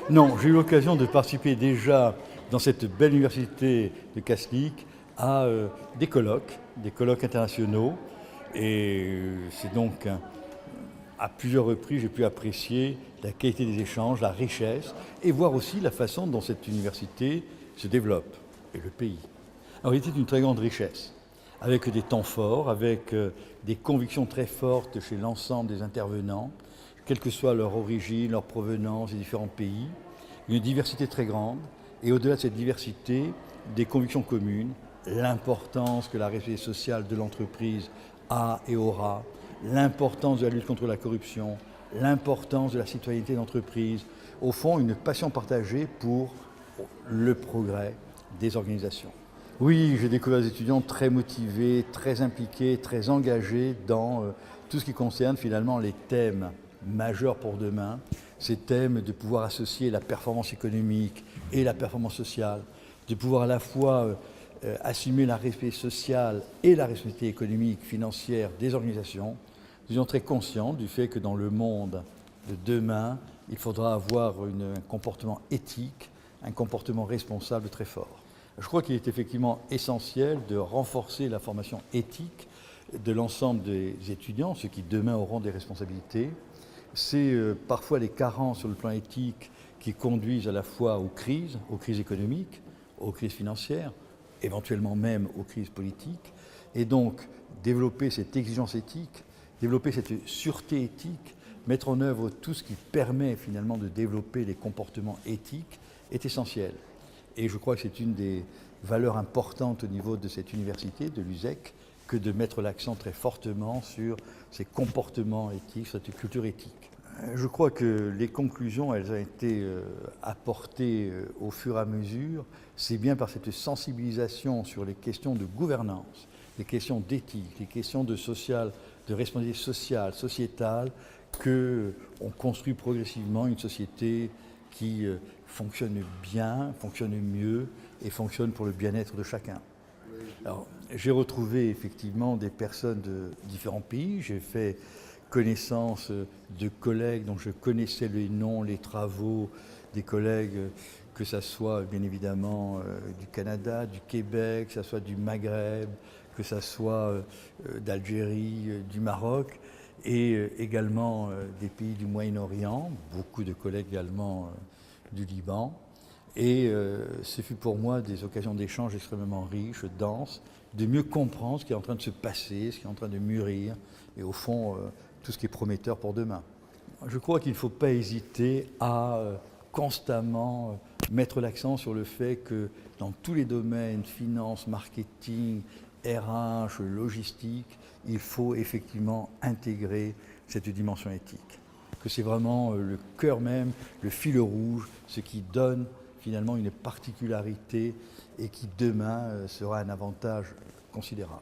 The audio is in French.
Non, j'ai eu l'occasion de participer déjà dans cette belle université de Kaslik à des colloques internationaux. Et c'est donc à plusieurs reprises, j'ai pu apprécier la qualité des échanges, la richesse, et voir aussi la façon dont cette université se développe, et le pays. Alors il était une très grande richesse, avec des temps forts, avec des convictions très fortes chez l'ensemble des intervenants, quelle que soit leur origine, leur provenance, les différents pays, une diversité très grande, et au-delà de cette diversité, des convictions communes, l'importance que la responsabilité sociale de l'entreprise a et aura, l'importance de la lutte contre la corruption, l'importance de la citoyenneté d'entreprise, au fond une passion partagée pour le progrès des organisations. Oui, j'ai découvert des étudiants très motivés, très impliqués, très engagés dans tout ce qui concerne finalement les thèmes majeurs pour demain, ces thèmes de pouvoir associer la performance économique et la performance sociale, de pouvoir à la fois assumer la responsabilité sociale et la responsabilité économique, financière des organisations. Nous sommes très conscients du fait que dans le monde de demain, il faudra avoir un comportement éthique, un comportement responsable très fort. Je crois qu'il est effectivement essentiel de renforcer la formation éthique de l'ensemble des étudiants, ceux qui demain auront des responsabilités. C'est parfois les carences sur le plan éthique qui conduisent à la fois aux crises économiques, aux crises financières, éventuellement même aux crises politiques. Et donc, développer cette exigence éthique, développer cette sûreté éthique, mettre en œuvre tout ce qui permet finalement de développer les comportements éthiques est essentiel. Et je crois que c'est une des valeurs importantes au niveau de cette université, de l'USEC, que de mettre l'accent très fortement sur ces comportements éthiques, sur cette culture éthique. Je crois que les conclusions, elles ont été apportées au fur et à mesure. C'est bien par cette sensibilisation sur les questions de gouvernance, les questions d'éthique, les questions de responsabilité sociale, sociétale, qu'on construit progressivement une société qui fonctionne bien, fonctionne mieux et fonctionne pour le bien-être de chacun. Alors, j'ai retrouvé effectivement des personnes de différents pays. J'ai fait connaissance de collègues dont je connaissais les noms, les travaux, des collègues, que ce soit bien évidemment du Canada, du Québec, que ce soit du Maghreb, que ce soit d'Algérie, du Maroc, et également des pays du Moyen-Orient, beaucoup de collègues également du Liban. Et ce fut pour moi des occasions d'échange extrêmement riches, denses, de mieux comprendre ce qui est en train de se passer, ce qui est en train de mûrir, et au fond, tout ce qui est prometteur pour demain. Je crois qu'il ne faut pas hésiter à constamment mettre l'accent sur le fait que dans tous les domaines, finance, marketing, RH, logistique, il faut effectivement intégrer cette dimension éthique. Que c'est vraiment le cœur même, le fil rouge, ce qui donne finalement une particularité et qui demain sera un avantage considérable.